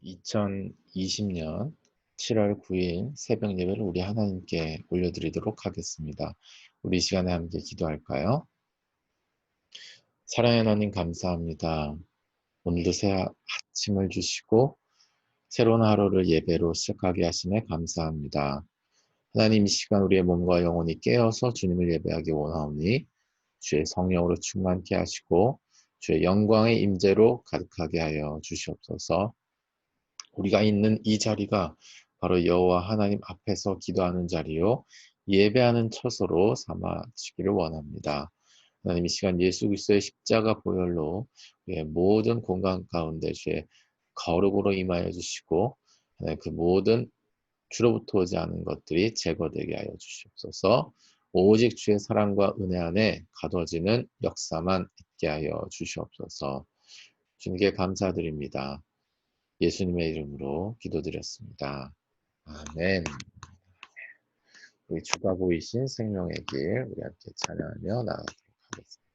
2020년 7월 9일 새벽 예배를 우리 하나님께 올려드리도록 하겠습니다. 우리 시간에 함께 기도할까요? 사랑의 하나님 감사합니다. 오늘도 새 아침을 주시고 새로운 하루를 예배로 시작하게 하심에 감사합니다. 하나님 이 시간 우리의 몸과 영혼이 깨어서 주님을 예배하기 원하오니 주의 성령으로 충만케 하시고 주의 영광의 임재로 가득하게 하여 주시옵소서. 우리가 있는 이 자리가 바로 여호와 하나님 앞에서 기도하는 자리요 예배하는 처소로 삼아주기를 원합니다. 하나님 이 시간 예수 그리스도의 십자가 보혈로 우리의 모든 공간 가운데 주의 거룩으로 임하여 주시고 그 모든 주로부터 오지 않은 것들이 제거되게 하여 주시옵소서. 오직 주의 사랑과 은혜 안에 가둬지는 역사만 있게 하여 주시옵소서. 주님께 감사드립니다. 예수님의 이름으로 기도드렸습니다. 아멘. 우리 주가 보이신 생명의 길 우리 함께 찬양하며 나아가도록 하겠습니다.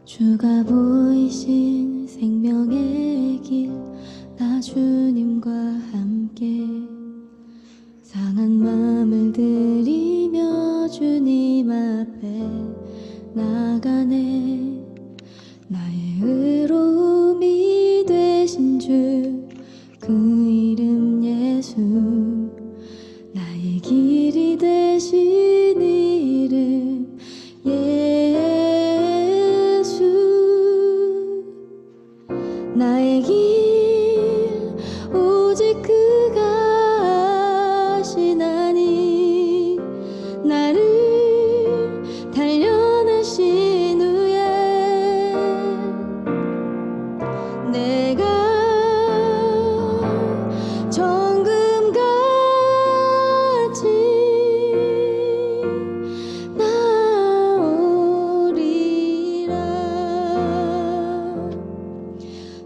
주가 보이신 생명의 길 나 주님과 함께 상한 마음을 들이며 주님 앞에 나가네. 나의 의로움이 되신 주 그 이름 예수 나의 길이 되신 이름 예수 나의 길 오직 그가 하시나니 나를 단련하신 후에 내가 정금같이 나오리라.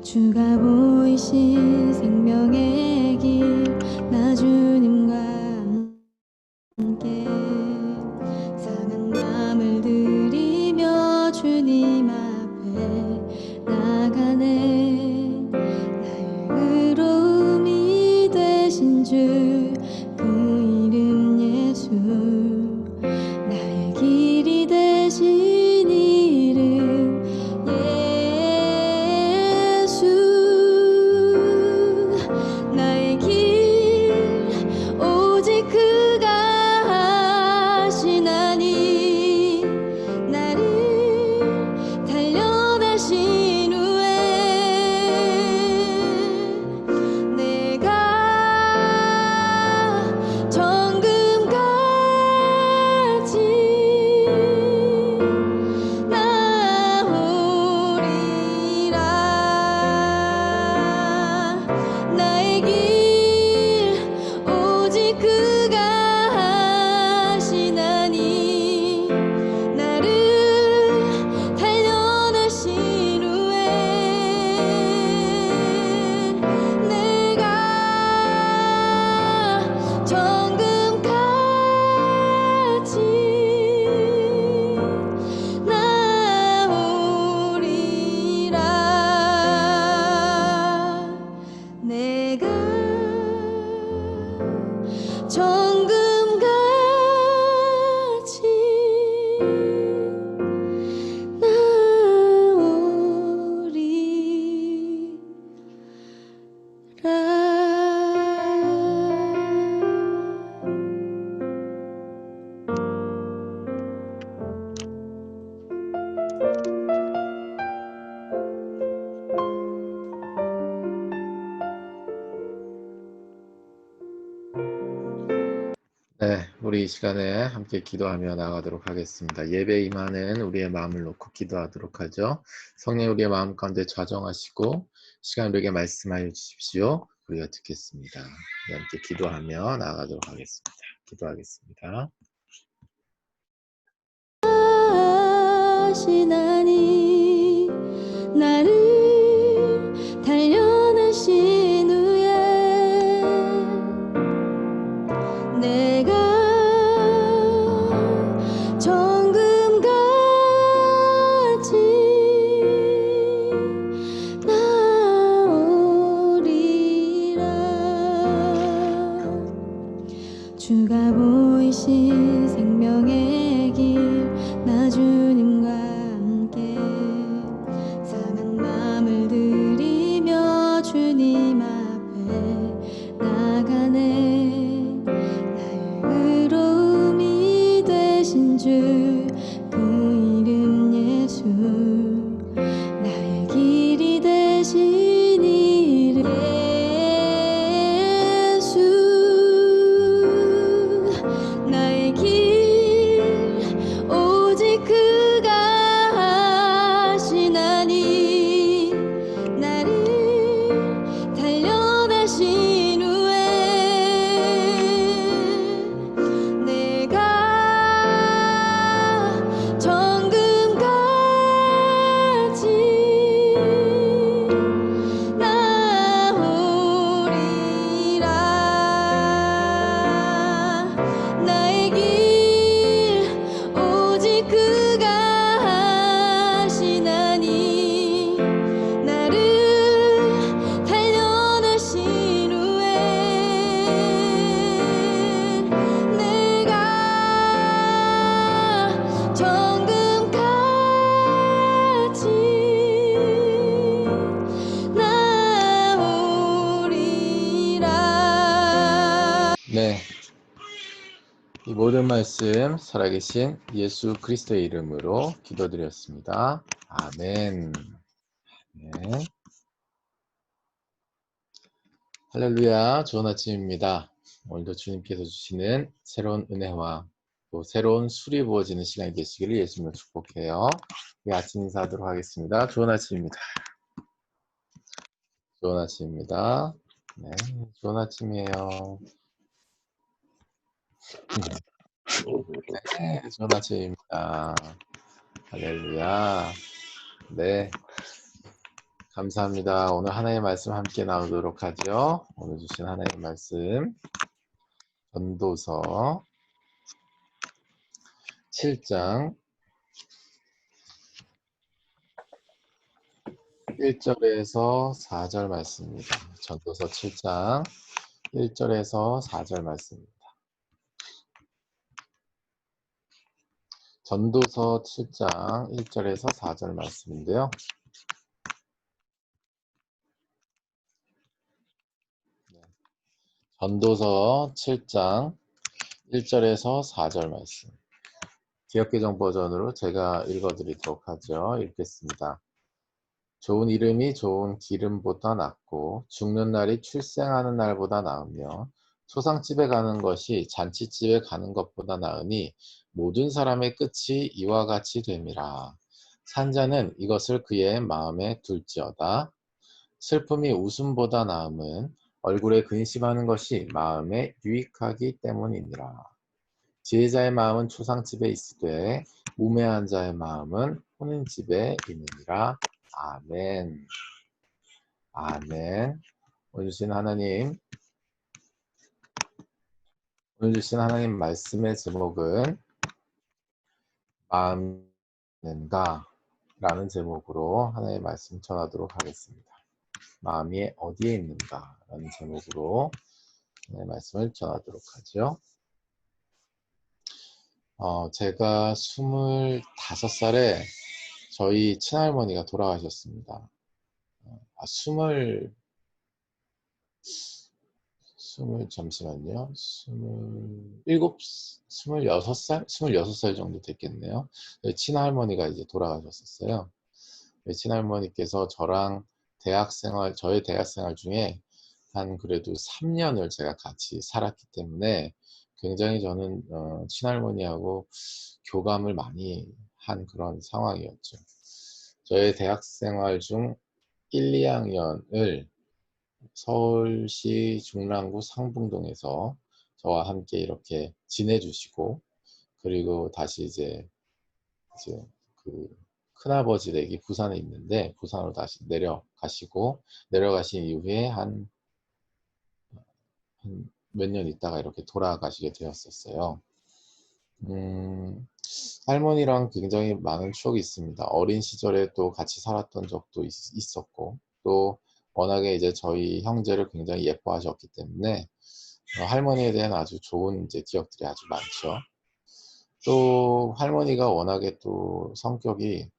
주가 보이신 생명의 길 나 주님과 함께 상한 마음을 들이며 주님 앞에 나가네. 나의 의로움이 되신 주 그 이름 예수 나의 길이 되신 이름 예수 나의 길 오직 그가 하시나니 나를 단련하신 후에 내가 정금같이 나오리라. 나의 길 오직 그가 하시나니 나를 단련하신 후에 내가 정금같이 나오리라. 내가 정금같이 네, 우리 이 시간에 함께 기도하며 나가도록 하겠습니다. 예배 임하는 우리의 마음을 놓고 기도하도록 하죠. 성령 우리의 마음 가운데 좌정하시고 시간 우리에게 말씀하여 주십시오. 우리가 듣겠습니다. 우리 함께 기도하며 나가도록 하겠습니다. 기도하겠습니다. 하시나니 나를 단련하신 네, 이 모든 말씀 살아계신 예수 그리스도의 이름으로 기도드렸습니다. 아멘. 네. 할렐루야, 좋은 아침입니다. 오늘도 주님께서 주시는 새로운 은혜와 또 새로운 술이 부어지는 시간이 되시기를 예수님으로 축복해요. 우리 아침 인사하도록 하겠습니다. 좋은 아침입니다. 좋은 아침입니다. 네, 좋은 아침이에요. 네, 좋은 아침입니다. 할렐루야. 네, 감사합니다. 오늘 하나님의 말씀 함께 나누도록 하죠. 오늘 주신 하나님의 말씀 전도서 7장 1절에서 4절 말씀입니다. 전도서 7장 1절에서 4절 말씀입니다. 전도서 7장 1절에서 4절 말씀인데요. 전도서 7장 1절에서 4절 말씀. 기억개정 버전으로 제가 읽어드리도록 하죠. 읽겠습니다. 좋은 이름이 좋은 기름보다 낫고 죽는 날이 출생하는 날보다 나으며 초상집에 가는 것이 잔치집에 가는 것보다 나으니 모든 사람의 끝이 이와 같이 됨이라. 산자는 이것을 그의 마음에 둘지어다. 슬픔이 웃음보다 나음은 얼굴에 근심하는 것이 마음에 유익하기 때문이니라. 지혜자의 마음은 초상집에 있으되 우매한 자의 마음은 혼인집에 있느니라. 아멘. 아멘. 오늘 주신 하나님 말씀의 제목은 마음인가 라는 제목으로 하나님의 말씀 전하도록 하겠습니다. 마음이 어디에 있는가 라는 제목으로 하나님의 말씀을 전하도록 하죠. 제가 25살에 저희 친할머니가 돌아가셨습니다. 잠시만요. 26살 정도 됐겠네요. 친할머니가 이제 돌아가셨었어요. 친할머니께서 저의 대학 생활 중에 한 그래도 3년을 제가 같이 살았기 때문에 굉장히 저는 친할머니하고 교감을 많이 한 그런 상황이었죠. 저의 대학 생활 중 1, 2학년을 서울시 중랑구 상봉동에서 저와 함께 이렇게 지내주시고, 그리고 다시 이제 그 큰아버지 댁이 부산에 있는데 부산으로 다시 내려가신 이후에 한 몇 년 있다가 이렇게 돌아가시게 되었었어요. 할머니랑 굉장히 많은 추억이 있습니다. 어린 시절에 또 같이 살았던 적도 있었고, 또 워낙에 이제 저희 형제를 굉장히 예뻐하셨기 때문에 할머니에 대한 아주 좋은 이제 기억들이 아주 많죠. 또 할머니가 워낙에 또 성격이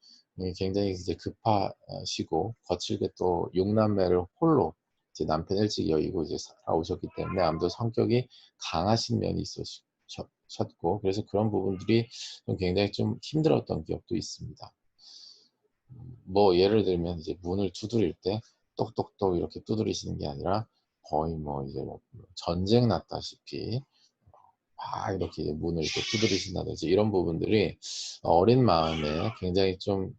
굉장히 이제 급하시고 거칠게 또 6남매를 홀로 이제 남편 일찍 여의고 이제 살아오셨기 때문에 아무래도 성격이 강하신 면이 있으셨고, 그래서 그런 부분들이 좀 굉장히 좀 힘들었던 기억도 있습니다. 뭐 예를 들면 이제 문을 두드릴 때 똑똑똑 이렇게 두드리시는 게 아니라 거의 뭐 이제 뭐 전쟁 났다시피 이렇게 문을 이렇게 두드리신다든지 이런 부분들이 어린 마음에 굉장히 좀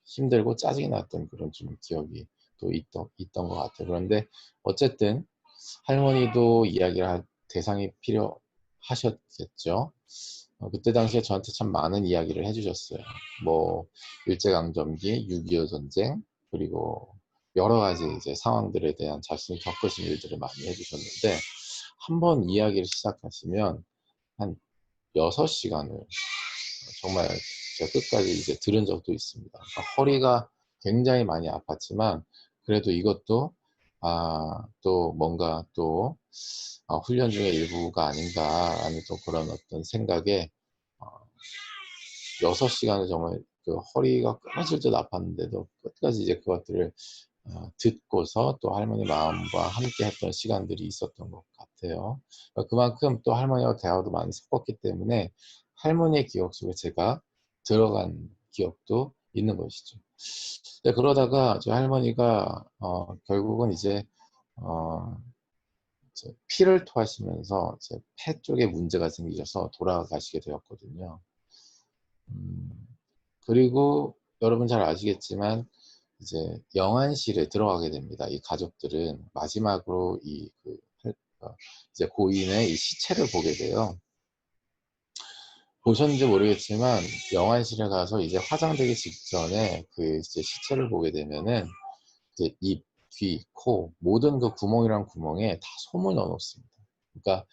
힘들고 짜증이 났던 그런 좀 기억이 또 있던 것 같아요. 그런데 어쨌든 할머니도 이야기를 할 대상이 필요하셨겠죠. 그때 당시에 저한테 참 많은 이야기를 해주셨어요. 뭐 일제강점기, 6.25 전쟁, 그리고 여러 가지 이제 상황들에 대한 자신이 겪으신 일들을 많이 해주셨는데, 한번 이야기를 시작하시면 한 6시간을 정말 제가 끝까지 이제 들은 적도 있습니다. 그러니까 허리가 굉장히 많이 아팠지만 그래도 이것도 또 뭔가 또 훈련 중의 일부가 아닌가라는 또 그런 어떤 생각에 6시간을 정말 그 허리가 끊어질 듯 아팠는데도 끝까지 이제 그것들을 듣고서 또 할머니 마음과 함께 했던 시간들이 있었던 것 같아요. 그만큼 또 할머니와 대화도 많이 섞었기 때문에 할머니의 기억 속에 제가 들어간 기억도 있는 것이죠. 그러다가 저희 할머니가 결국은 이제 어 피를 토하시면서 제 폐 쪽에 문제가 생기셔서 돌아가시게 되었거든요. 음 그리고 여러분 잘 아시겠지만 이제 영안실에 들어가게 됩니다. 이 가족들은 마지막으로 이제 고인의 이 시체를 보게 돼요. 보셨는지 모르겠지만 영안실에 가서 이제 화장되기 직전에 그 이제 시체를 보게 되면은 이제 입, 귀, 코 모든 그 구멍이란 구멍에 다 솜을 넣어 놓습니다. 그러니까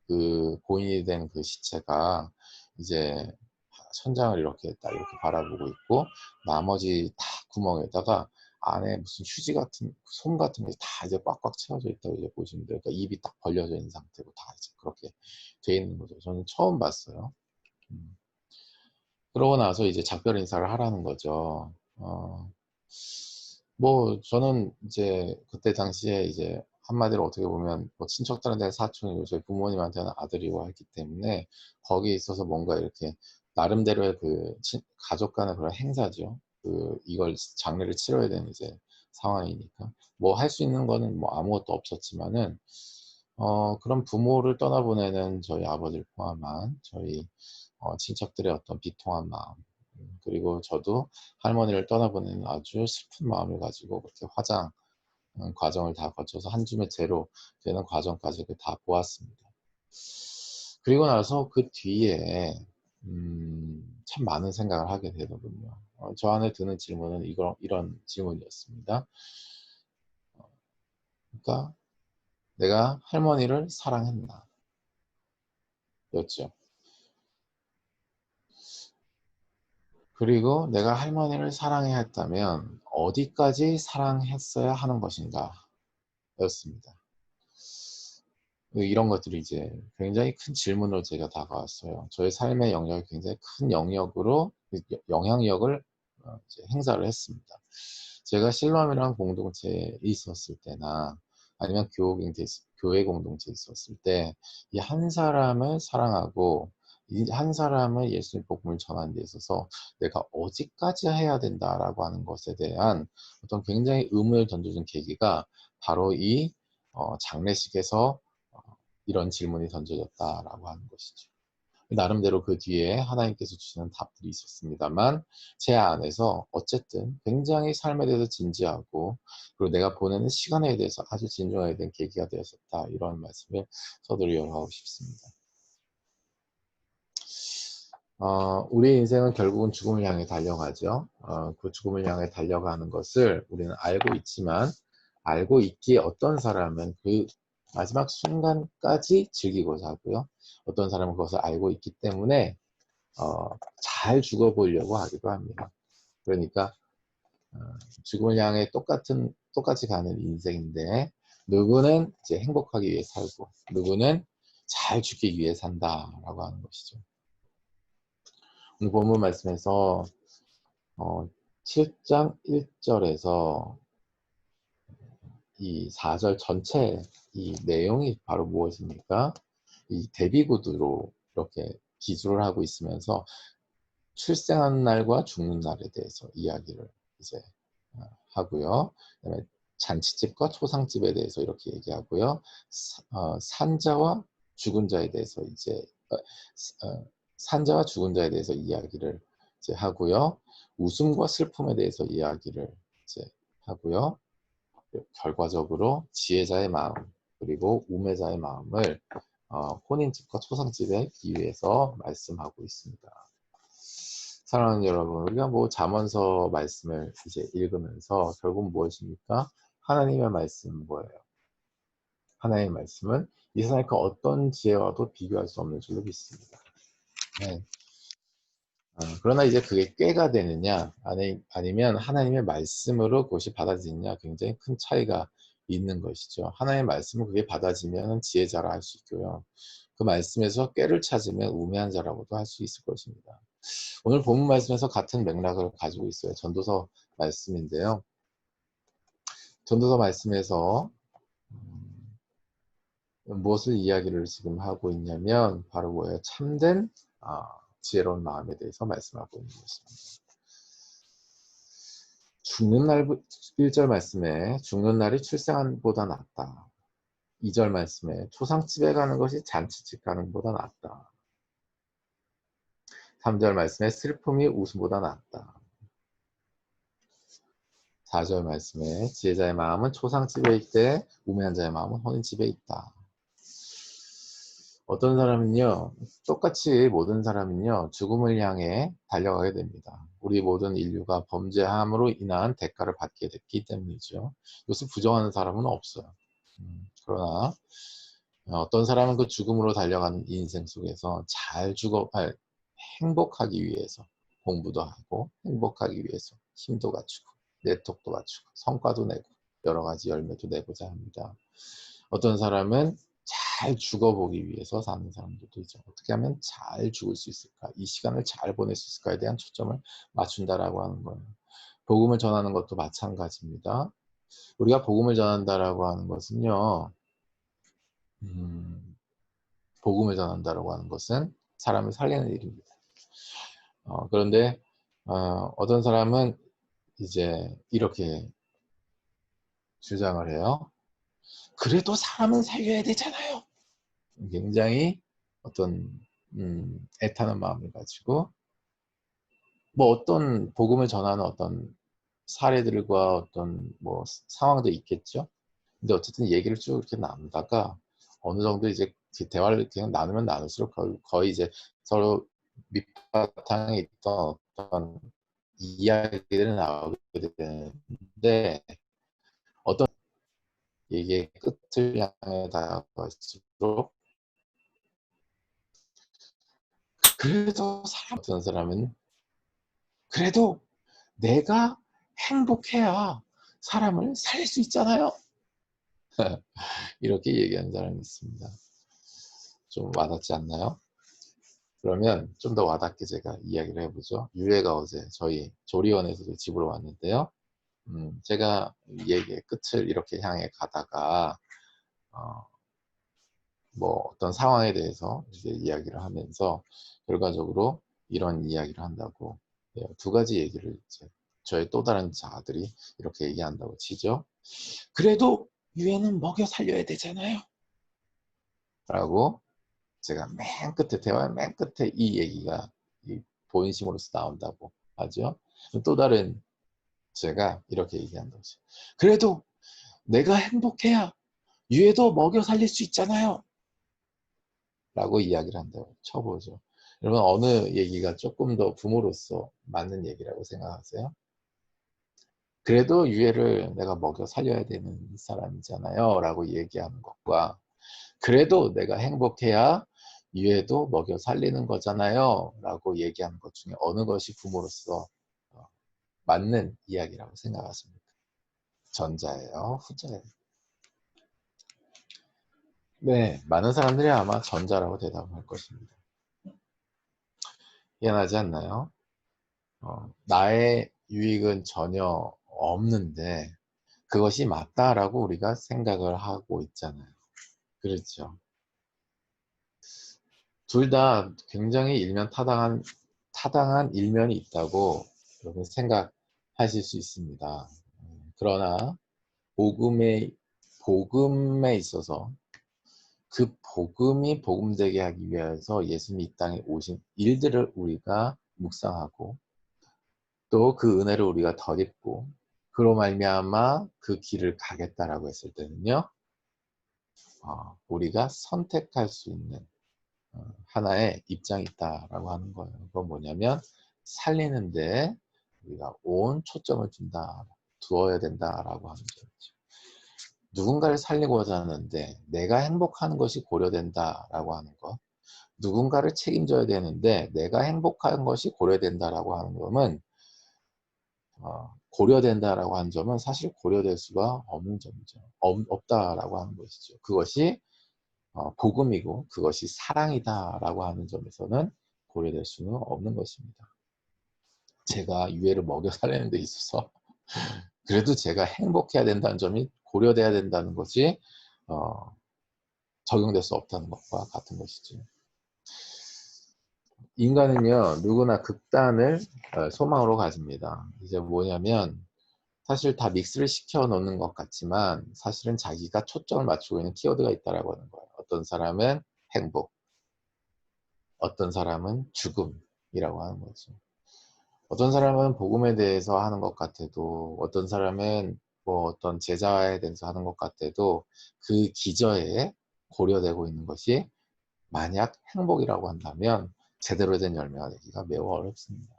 그 고인이 된 그 시체가 이제 천장을 이렇게 딱 이렇게 바라보고 있고 나머지 다 구멍에다가 안에 무슨 휴지 같은 솜 같은 게 다 이제 꽉꽉 채워져 있다고 이제 보시면 돼요. 그러니까 입이 딱 벌려져 있는 상태고 다 이제 그렇게 돼 있는 거죠. 저는 처음 봤어요. 음. 그러고 나서 이제 작별 인사를 하라는 거죠. 뭐 저는 이제 그때 당시에 이제 한마디로 어떻게 보면 뭐 친척들한테는 사촌이고 저희 부모님한테는 아들이고 했기 때문에 거기에 있어서 뭔가 이렇게 나름대로의 가족 간의 그런 행사죠. 이걸 장례를 치러야 되는 이제 상황이니까 뭐 할 수 있는 거는 뭐 아무것도 없었지만은 그런 부모를 떠나보내는 저희 아버지를 포함한 저희 친척들의 어떤 비통한 마음, 그리고 저도 할머니를 떠나보내는 아주 슬픈 마음을 가지고 그렇게 화장 과정을 다 거쳐서 한 줌의 재로 되는 과정까지 다 보았습니다. 그리고 나서 그 뒤에 참 많은 생각을 하게 되더군요. 저 안에 드는 질문은 이런 질문이었습니다. 그러니까 내가 할머니를 사랑했나? 였죠. 그리고 내가 할머니를 사랑해야 했다면 어디까지 사랑했어야 하는 것인가? 였습니다. 이런 것들이 이제 굉장히 큰 질문으로 제가 다가왔어요. 저의 삶의 영역이 굉장히 큰 영역으로 영향력을 이제 행사를 했습니다. 제가 실로암이라는 공동체에 있었을 때나 아니면 교회 공동체에 있었을 때 이 한 사람을 사랑하고 이 한 사람의 예수님 복음을 전하는 데 있어서 '내가 어디까지 해야 된다.'라고 하는 것에 대한 어떤 굉장히 의문을 던져준 계기가 바로 이 장례식에서 어 이런 질문이 던져졌다라고 하는 것이죠. 나름대로 그 뒤에 하나님께서 주시는 답들이 있었습니다만 제 안에서 어쨌든 굉장히 삶에 대해서 진지하고 그리고 내가 보내는 시간에 대해서 아주 진중하게 된 계기가 되었었다. 이런 말씀을 서두르려 하고 싶습니다. 우리 인생은 결국은 죽음을 향해 달려가죠. 그 죽음을 향해 달려가는 것을 우리는 알고 있지만 알고 있기에 어떤 사람은 그 마지막 순간까지 즐기고자 하고요. 어떤 사람은 그것을 알고 있기 때문에 잘 죽어보려고 하기도 합니다. 그러니까 죽음을 향해 똑같이 가는 인생인데 누구는 이제 행복하기 위해 살고 누구는 잘 죽기 위해 산다라고 하는 것이죠. 오늘 본문 말씀에서 7장 1절에서 이 4절 전체 이 내용이 바로 무엇입니까? 이 대비구두로 이렇게 기술을 하고 있으면서 출생하는 날과 죽는 날에 대해서 이야기를 이제 하고요. 그다음에 잔치집과 초상집에 대해서 이렇게 얘기하고요. 산자와 죽은 자에 대해서 이제 산자와 죽은 자에 대해서 이야기를 이제 하고요. 웃음과 슬픔에 대해서 이야기를 이제 하고요. 결과적으로 지혜자의 마음 그리고 우매자의 마음을 혼인집과 초상집에 비유해서 말씀하고 있습니다. 사랑하는 여러분, 우리가 뭐 잠언서 말씀을 이제 읽으면서 결국 무엇입니까? 하나님의 말씀은 뭐예요? 하나님의 말씀은 이 세상의 그 어떤 지혜와도 비교할 수 없는 줄로 믿습니다. 네. 그러나 이제 그게 꾀가 되느냐, 아니면 하나님의 말씀으로 그것이 받아지느냐, 굉장히 큰 차이가 있는 것이죠. 하나님의 말씀은 그게 받아지면 지혜자라 할 수 있고요. 그 말씀에서 꾀를 찾으면 우매한 자라고도 할 수 있을 것입니다. 오늘 본문 말씀에서 같은 맥락을 가지고 있어요. 전도서 말씀인데요. 전도서 말씀에서 무엇을 이야기를 지금 하고 있냐면 바로 뭐예요? 참된 지혜로운 마음에 대해서 말씀하고 있는 것입니다. 죽는 날 1절 말씀에 죽는 날이 출생보다 낫다. 2절 말씀에 초상집에 가는 것이 잔치집 가는 것보다 낫다. 3절 말씀에 슬픔이 웃음보다 낫다. 4절 말씀에 지혜자의 마음은 초상집에 있되 우매한 자의 마음은 혼인집에 있다. 어떤 사람은요, 똑같이 모든 사람은요, 죽음을 향해 달려가게 됩니다. 우리 모든 인류가 범죄함으로 인한 대가를 받게 됐기 때문이죠. 이것을 부정하는 사람은 없어요. 그러나 어떤 사람은 그 죽음으로 달려가는 인생 속에서 행복하기 위해서 공부도 하고 행복하기 위해서 힘도 갖추고 내톡도 갖추고 성과도 내고 여러 가지 열매도 내고자 합니다. 어떤 사람은 잘 죽어보기 위해서 사는 사람들도 있죠. 어떻게 하면 잘 죽을 수 있을까? 이 시간을 잘 보낼 수 있을까에 대한 초점을 맞춘다라고 하는 거예요. 복음을 전하는 것도 마찬가지입니다. 우리가 복음을 전한다라고 하는 것은요, 복음을 전한다라고 하는 것은 사람을 살리는 일입니다. 그런데 어떤 사람은 이제 이렇게 주장을 해요. 그래도 사람은 살려야 되잖아요. 굉장히 어떤 애타는 마음을 가지고 뭐 어떤 복음을 전하는 어떤 사례들과 어떤 뭐 상황도 있겠죠. 근데 어쨌든 얘기를 쭉 이렇게 나누다가 어느 정도 이제 대화를 그냥 나누면 나눌수록 거의 이제 서로 밑바탕에 있던 어떤 이야기들이 나오게 되는데 어떤 얘기의 끝을 향해 다가갈수록 그래도 어떤 사람은 그래도 내가 행복해야 사람을 살릴 수 있잖아요. 이렇게 얘기하는 사람이 있습니다. 좀 와닿지 않나요? 그러면 좀 더 와닿게 제가 이야기를 해보죠. 유해가 어제 저희 조리원에서 집으로 왔는데요. 제가 얘기의 끝을 이렇게 향해 가다가 뭐 어떤 상황에 대해서 이제 이야기를 하면서 결과적으로 이런 이야기를 한다고 두 가지 얘기를 이제 저의 또 다른 자아들이 이렇게 얘기한다고 치죠. 그래도 유해는 먹여 살려야 되잖아요. 라고 제가 맨 끝에 대화의 맨 끝에 이 얘기가 이 본심으로서 나온다고 하죠. 또 다른 제가 이렇게 얘기한다고 하죠. 그래도 내가 행복해야 유해도 먹여 살릴 수 있잖아요. 라고 이야기를 한다고 쳐보죠. 여러분 어느 얘기가 조금 더 부모로서 맞는 얘기라고 생각하세요? 그래도 유해를 내가 먹여 살려야 되는 사람이잖아요 라고 얘기하는 것과 그래도 내가 행복해야 유해도 먹여 살리는 거잖아요 라고 얘기하는 것 중에 어느 것이 부모로서 맞는 이야기라고 생각하십니까? 전자예요, 후자예요? 네, 많은 사람들이 아마 전자라고 대답할 것입니다. 희한하지 않나요? 나의 유익은 전혀 없는데 그것이 맞다라고 우리가 생각을 하고 있잖아요. 그렇죠. 둘 다 굉장히 타당한 일면이 있다고 여러분 생각하실 수 있습니다. 그러나 복음에 있어서 그 복음이 복음되게 하기 위해서 예수님이 이 땅에 오신 일들을 우리가 묵상하고 또 그 은혜를 우리가 덧입고 그로 말미암아 그 길을 가겠다라고 했을 때는요, 우리가 선택할 수 있는 하나의 입장이 있다라고 하는 거예요. 그건 뭐냐면 살리는데 우리가 온 초점을 두어야 된다라고 하는 거죠. 누군가를 살리고자 하는데 내가 행복하는 것이 고려된다라고 하는 것, 누군가를 책임져야 되는데 내가 행복한 것이 고려된다라고 하는 것은 고려된다라고 하는 점은 사실 고려될 수가 없는 점이죠. 없다라고 하는 것이죠. 그것이 복음이고 그것이 사랑이다라고 하는 점에서는 고려될 수는 없는 것입니다. 제가 유해를 먹여 살리는 데 있어서 그래도 제가 행복해야 된다는 점이 고려돼야 된다는 것이 적용될 수 없다는 것과 같은 것이죠. 인간은요, 누구나 극단을 소망으로 가집니다. 이제 뭐냐면, 사실 다 믹스를 시켜 놓는 것 같지만, 사실은 자기가 초점을 맞추고 있는 키워드가 있다라고 하는 거예요. 어떤 사람은 행복, 어떤 사람은 죽음이라고 하는 거죠. 어떤 사람은 복음에 대해서 하는 것 같아도, 어떤 사람은 뭐 어떤 제자에 대해서 하는 것 같아도, 그 기저에 고려되고 있는 것이 만약 행복이라고 한다면 제대로 된 열매가 되기가 매우 어렵습니다.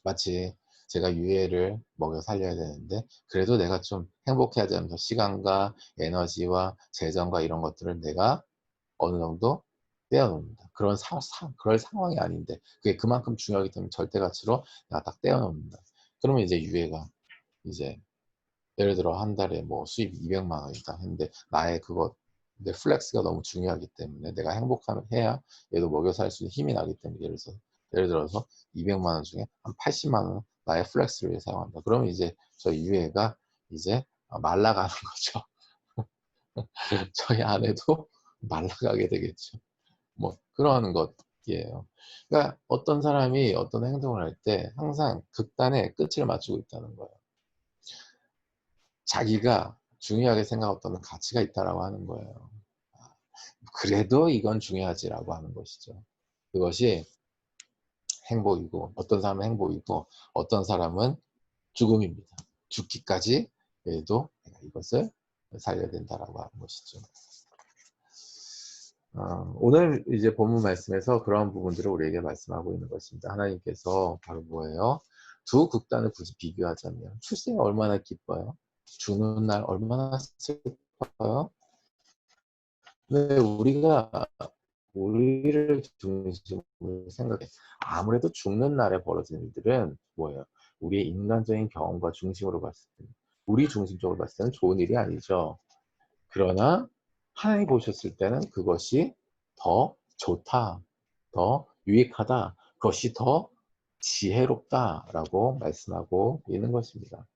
마치 제가 유해를 먹여 살려야 되는데 그래도 내가 좀 행복해야 되면서 시간과 에너지와 재정과 이런 것들을 내가 어느 정도 떼어놓는다. 그럴 상황이 아닌데 그게 그만큼 중요하기 때문에 절대가치로 내가 딱 떼어놓는다. 그러면 이제 유해가 이제 예를 들어 한 달에 뭐 수입 200만 원이다 했는데 나의 그거 내 플렉스가 너무 중요하기 때문에 내가 행복하면 해야 얘도 먹여 살 수 있는 힘이 나기 때문에 예를 들어서 200만 원 중에 한 80만 원은 나의 플렉스를 위해 사용한다. 그러면 이제 저 유해가 이제 말라가는 거죠. 저희 아내도 말라가게 되겠죠. 뭐 그런 것이에요. 그러니까 어떤 사람이 어떤 행동을 할 때 항상 극단의 끝을 맞추고 있다는 거예요. 자기가 중요하게 생각했던 가치가 있다라고 하는 거예요. 그래도 이건 중요하지라고 하는 것이죠. 그것이 행복이고 어떤 사람은 행복이고 어떤 사람은 죽음입니다. 죽기까지 그래도 내가 이것을 살려야 된다라고 하는 것이죠. 오늘 이제 본문 말씀에서 그런 부분들을 우리에게 말씀하고 있는 것입니다. 하나님께서 바로 뭐예요? 두 극단을 굳이 비교하자면 출생이 얼마나 기뻐요? 죽는 날 얼마나 슬퍼요? 네, 우리를 중심으로 생각해. 아무래도 죽는 날에 벌어지는 일들은 뭐예요? 우리의 인간적인 경험과 중심으로 봤을 때, 우리 중심적으로 봤을 때는 좋은 일이 아니죠. 그러나 하나님 보셨을 때는 그것이 더 좋다, 더 유익하다, 그것이 더 지혜롭다라고 말씀하고 있는 것입니다.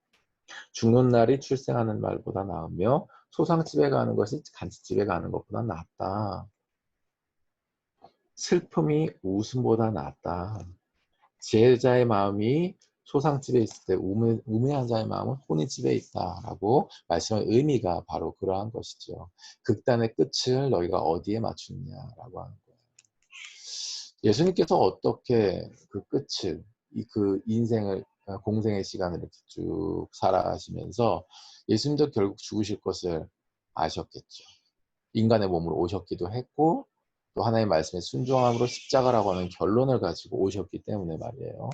죽는 날이 출생하는 날보다 나으며 소상집에 가는 것이 간식집에 가는 것보다 낫다. 슬픔이 웃음보다 낫다. 지혜자의 마음이 소상집에 있을 때 우매한 자의 마음은 혼인집에 있다라고 말씀의 의미가 바로 그러한 것이죠. 극단의 끝을 너희가 어디에 맞추느냐라고 하는 거예요. 예수님께서 어떻게 그 끝을 그 인생을 공생의 시간을 이렇게 쭉 살아가시면서 예수님도 결국 죽으실 것을 아셨겠죠. 인간의 몸으로 오셨기도 했고 또 하나님의 말씀에 순종함으로 십자가라고 하는 결론을 가지고 오셨기 때문에 말이에요.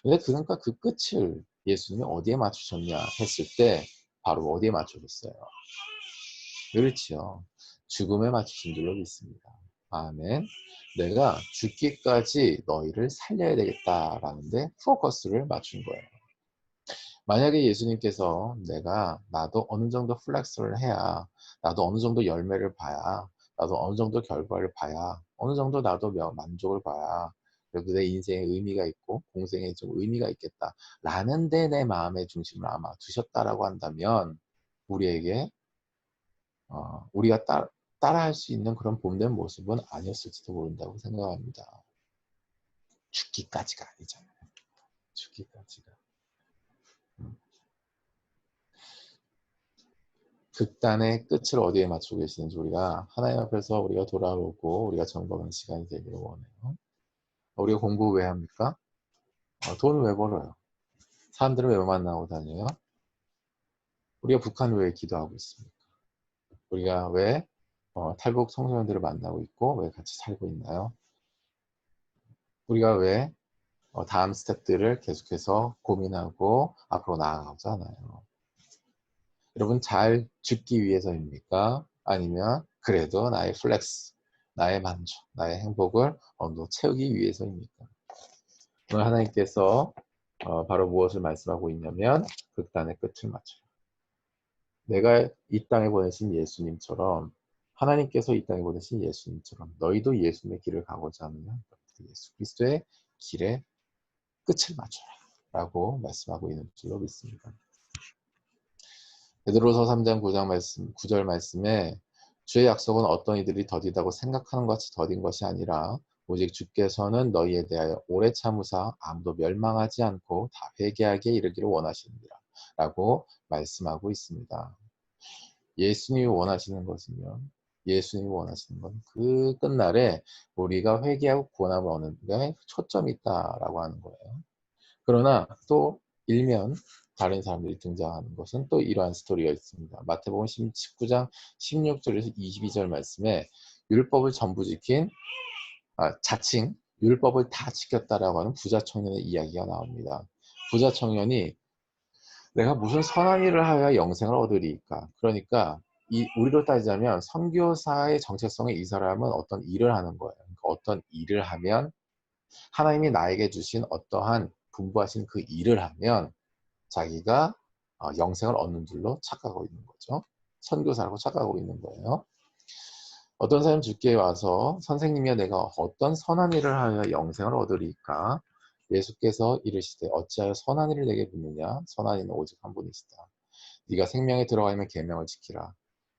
근데 그러니까 그 끝을 예수님이 어디에 맞추셨냐 했을 때 바로 어디에 맞추셨어요? 그렇죠. 죽음에 맞추신 줄로 믿습니다. 아멘. 내가 죽기까지 너희를 살려야 되겠다라는데 포커스를 맞춘 거예요. 만약에 예수님께서 나도 어느 정도 플렉스를 해야, 나도 어느 정도 열매를 봐야, 나도 어느 정도 결과를 봐야, 어느 정도 나도 만족을 봐야, 그래도 내 인생에 의미가 있고 공생에 좀 의미가 있겠다 라는 데 내 마음의 중심을 아마 두셨다라고 한다면 우리에게 우리가 따라할 수 있는 그런 봄된 모습은 아니었을지도 모른다고 생각합니다. 죽기까지가 아니잖아요. 죽기까지가. 극단의 끝을 어디에 맞추고 계시는지 우리가 하나님 앞에서 우리가 돌아오고 우리가 점검하는 시간이 되기를 원해요. 우리가 공부 왜 합니까? 돈 왜 벌어요? 사람들은 왜 만나고 다녀요? 우리가 북한을 왜 기도하고 있습니까? 우리가 왜 탈북 청소년들을 만나고 있고 왜 같이 살고 있나요? 우리가 왜 다음 스텝들을 계속해서 고민하고 앞으로 나아가고자 하나요? 여러분 잘 죽기 위해서입니까? 아니면 그래도 나의 플렉스, 나의 만족, 나의 행복을 어느 정도 채우기 위해서입니까? 오늘 하나님께서 바로 무엇을 말씀하고 있냐면 극단의 끝을 맞춰요. 내가 이 땅에 보내신 예수님처럼 하나님께서 이 땅에 보내신 예수님처럼 너희도 예수님의 길을 가고자 하면 예수 그리스도의 길에 끝을 맞춰라. 라고 말씀하고 있는 줄로 믿습니다. 베드로서 3장 9절 말씀에 주의 약속은 어떤 이들이 더디다고 생각하는 것 같이 더딘 것이 아니라 오직 주께서는 너희에 대하여 오래 참으사 아무도 멸망하지 않고 다 회개하게 이르기를 원하시느니라 라고 말씀하고 있습니다. 예수님이 원하시는 것은요. 예수님이 원하시는 건 그 끝날에 우리가 회개하고 구원함을 얻는 데 초점이 있다라고 하는 거예요. 그러나 또 일면 다른 사람들이 등장하는 것은 또 이러한 스토리가 있습니다. 마태복음 19장 16절에서 22절 말씀에 율법을 전부 지킨 자칭 율법을 다 지켰다라고 하는 부자 청년의 이야기가 나옵니다. 부자 청년이 내가 무슨 선한 일을 하여야 영생을 얻으리까? 그러니까 우리로 따지자면 선교사의 정체성에 이 사람은 어떤 일을 하는 거예요. 그러니까 어떤 일을 하면 하나님이 나에게 주신 어떠한 분부하신 그 일을 하면 자기가 영생을 얻는 줄로 착각하고 있는 거죠. 선교사라고 착각하고 있는 거예요. 어떤 사람이 주께 와서 선생님이여 내가 어떤 선한 일을 하여 영생을 얻으리까? 예수께서 이르시되 어찌하여 선한 일을 내게 묻느냐? 선한 이는 오직 한 분이시다. 네가 생명에 들어가면 계명을 지키라.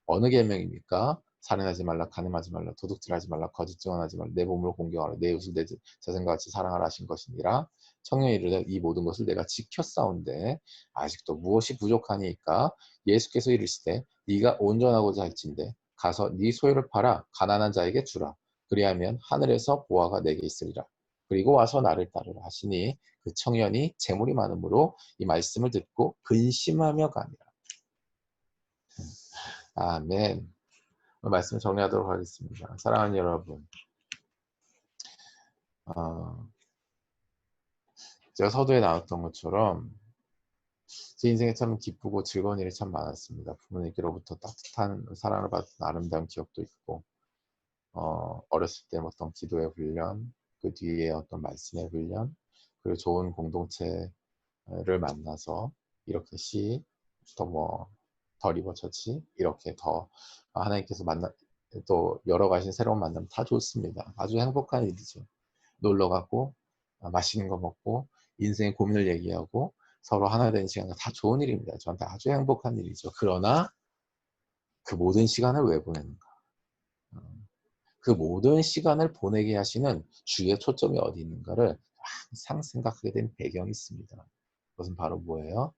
어느 계명입니까? 살인하지 말라, 간음하지 말라, 도둑질하지 말라, 거짓 증언하지 말라, 내 몸을 공경하라, 내 이웃을 내 자신과 같이 사랑하라 하신 것이니라. 청년이 이르되 이 모든 것을 내가 지켰사온데 아직도 무엇이 부족하니까? 예수께서 이르시되 네가 온전하고자 할진대 가서 네 소유를 팔아 가난한 자에게 주라. 그리하면 하늘에서 보화가 내게 있으리라. 그리고 와서 나를 따르라 하시니 그 청년이 재물이 많으므로 이 말씀을 듣고 근심하며 가니라. 아멘. 말씀 정리하도록 하겠습니다. 사랑하는 여러분, 제가 서두에 나왔던 것처럼 제 인생에 참 기쁘고 즐거운 일이 참 많았습니다. 부모님께로부터 따뜻한 사랑을 받은 아름다운 기억도 있고 어렸을 때 어떤 기도의 훈련, 그 뒤에 어떤 말씀의 훈련, 그리고 좋은 공동체를 만나서 이렇게 더 리버 처치 이렇게 더 하나님께서 또 여러 가지 새로운 만남 다 좋습니다. 아주 행복한 일이죠. 놀러 가고 맛있는 거 먹고 인생의 고민을 얘기하고 서로 하나 되는 시간 다 좋은 일입니다. 저한테 아주 행복한 일이죠. 그러나 그 모든 시간을 왜 보내는가? 그 모든 시간을 보내게 하시는 주의 초점이 어디 있는가를 항상 생각하게 된 배경이 있습니다. 그것은 바로 뭐예요?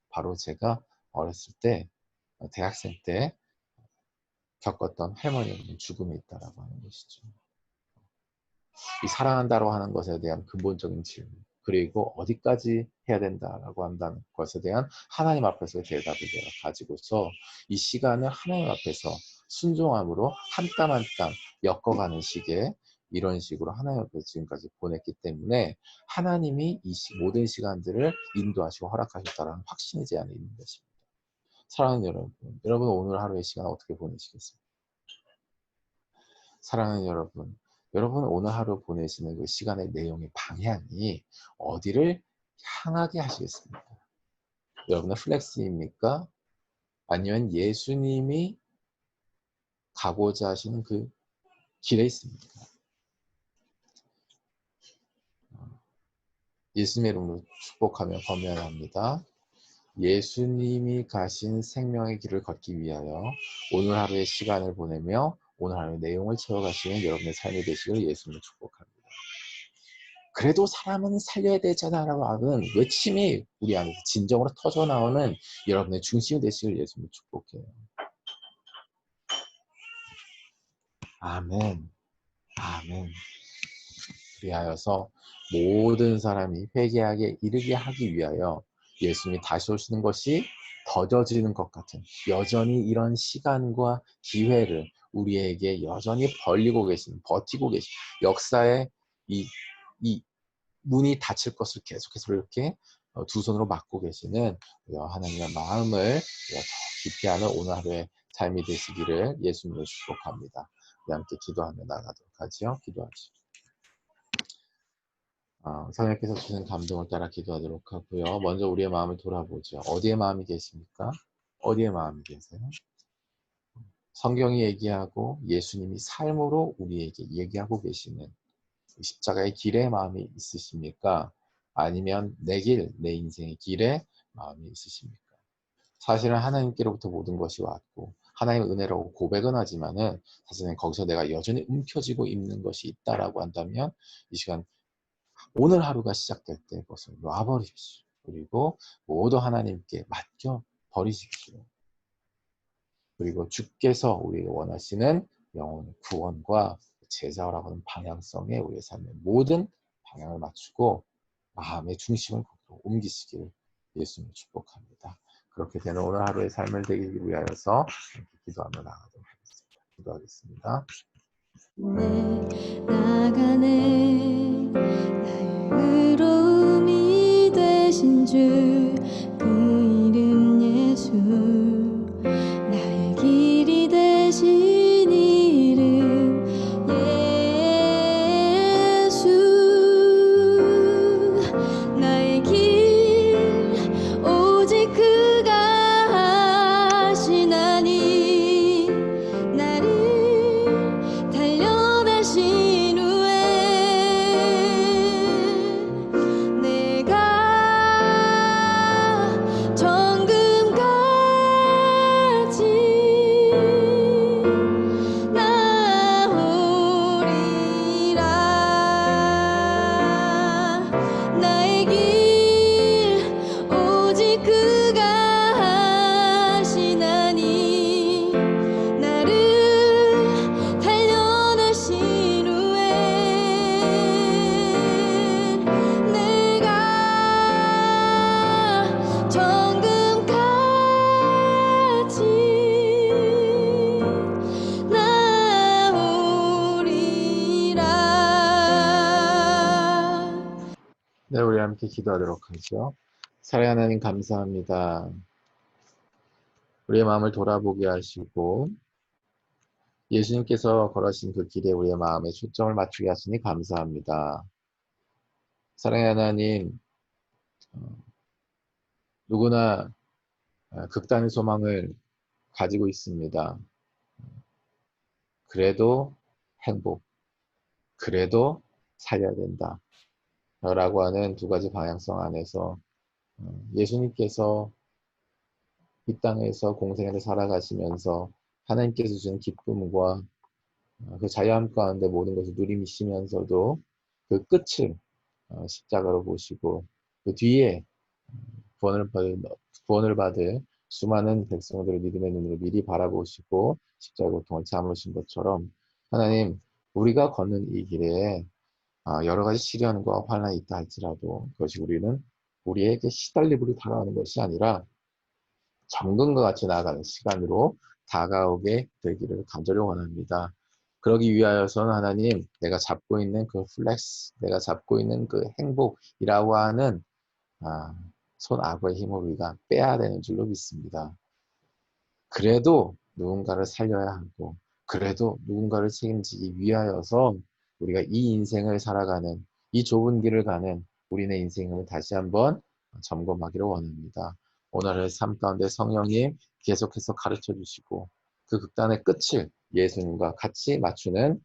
바로 제가 어렸을 때 대학생 때 겪었던 할머니의 죽음이 있다라고 하는 것이죠. 이 사랑한다고 하는 것에 대한 근본적인 질문, 그리고 어디까지 해야 된다라고 한다는 것에 대한 하나님 앞에서의 대답을 제가 가지고서 이 시간을 하나님 앞에서 순종함으로 한 땀 한 땀 엮어가는 식의 이런 식으로 하나님 앞에서 지금까지 보냈기 때문에 하나님이 이 모든 시간들을 인도하시고 허락하셨다는 확신이 제 안에 있는 것입니다. 사랑하는 여러분 오늘 하루의 시간 어떻게 보내시겠습니까? 사랑하는 여러분 오늘 하루 보내시는 그 시간의 내용의 방향이 어디를 향하게 하시겠습니까? 여러분의 플렉스입니까? 아니면 예수님이 가고자 하시는 그 길에 있습니까? 예수님의 이름으로 축복하며 건면합니다. 예수님이 가신 생명의 길을 걷기 위하여 오늘 하루의 시간을 보내며 오늘 하루의 내용을 채워가시는 여러분의 삶이 되시길 예수님을 축복합니다. 그래도 사람은 살려야 되잖아라고 하는 외침이 우리 안에서 진정으로 터져나오는 여러분의 중심이 되시길 예수님을 축복해요. 아멘. 아멘. 그리하여서 모든 사람이 회개하게 이르게 하기 위하여 예수님이 다시 오시는 것이 더뎌지는 것 같은 여전히 이런 시간과 기회를 우리에게 여전히 버티고 계신 역사의 이 문이 닫힐 것을 계속해서 이렇게 두 손으로 막고 계시는 하나님의 마음을 더 깊이 하는 오늘 하루의 삶이 되시기를 예수님으로 축복합니다. 우리 함께 기도하며 나가도록 하지요. 기도하시죠. 성령께서 주신 감동을 따라 기도하도록 하고요. 먼저 우리의 마음을 돌아보죠. 어디에 마음이 계십니까? 어디에 마음이 계세요? 성경이 얘기하고 예수님이 삶으로 우리에게 얘기하고 계시는 십자가의 길에 마음이 있으십니까? 아니면 내 길, 내 인생의 길에 마음이 있으십니까? 사실은 하나님께로부터 모든 것이 왔고 하나님의 은혜라고 고백은 하지만은 사실은 거기서 내가 여전히 움켜쥐고 있는 것이 있다라고 한다면 이 시간 오늘 하루가 시작될 때 그것을 놔버리십시오. 그리고 모두 하나님께 맡겨 버리십시오. 그리고 주께서 우리에게 원하시는 영혼의 구원과 제자라고 하는 방향성에 우리의 삶의 모든 방향을 맞추고 마음의 중심을 거기로 옮기시기를 예수님 축복합니다. 그렇게 되는 오늘 하루의 삶을 되기 위하여서 이렇게 기도하며 나가도록 하겠습니다. 기도하겠습니다. 나가네 나의 의로움이 되신 주 그 이름 예수 나의 길이 되신 이름 예수 나의 길 오직 그가 하시나니 나를 달려내신 후에 내가 정금같이 나오리라 나의 길 오직 그가 하시나니 나를 달려내신 후에 내가 정금같이 나오리라. 네, 우리 함께 기도하도록 하죠. 사랑하는 하나님 감사합니다. 우리의 마음을 돌아보게 하시고 예수님께서 걸으신 그 길에 우리의 마음에 초점을 맞추게 하시니 감사합니다. 사랑의 하나님, 누구나 극단의 소망을 가지고 있습니다. 그래도 행복, 그래도 살려야 된다. 라고 하는 두 가지 방향성 안에서 예수님께서 이 땅에서 공생애를 살아가시면서 하나님께서 주신 기쁨과 그 자유함 가운데 모든 것을 누리시면서도 그 끝을 십자가로 보시고 그 뒤에 구원을 받을 수많은 백성들을 믿음의 눈으로 미리 바라보시고 십자가 고통을 참으신 것처럼 하나님 우리가 걷는 이 길에 여러 가지 시련과 환란이 있다 할지라도 그것이 우리에게 시달림으로 다가오는 것이 아니라 정금과 같이 나아가는 시간으로 다가오게 되기를 간절히 원합니다. 그러기 위하여서는 하나님 내가 잡고 있는 그 플렉스, 내가 잡고 있는 그 행복이라고 하는 손 악의 힘을 우리가 빼야 되는 줄로 믿습니다. 그래도 누군가를 살려야 하고 그래도 누군가를 책임지기 위하여서 우리가 이 인생을 살아가는 이 좁은 길을 가는 우리네 인생을 다시 한번 점검하기를 원합니다. 오늘의 삶 가운데 성령님 계속해서 가르쳐 주시고 그 극단의 끝을 예수님과 같이 맞추는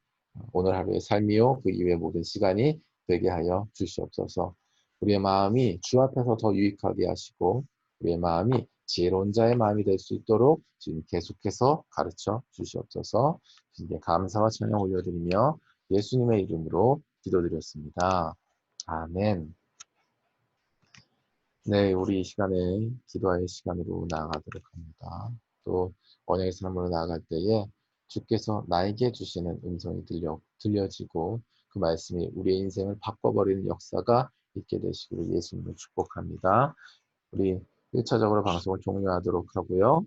오늘 하루의 삶이요 그 이후의 모든 시간이 되게 하여 주시옵소서. 우리의 마음이 주 앞에서 더 유익하게 하시고 우리의 마음이 지혜로운 자의 마음이 될 수 있도록 지금 계속해서 가르쳐 주시옵소서. 주님께 감사와 찬양 올려드리며 예수님의 이름으로 기도드렸습니다. 아멘. 네, 우리 이 시간에 기도의 시간으로 나아가도록 합니다. 또 언약의 삶으로 나아갈 때에 주께서 나에게 주시는 음성이 들려지고 그 말씀이 우리의 인생을 바꿔버리는 역사가 있게 되시기를 예수님을 축복합니다. 우리 1차적으로 방송을 종료하도록 하고요.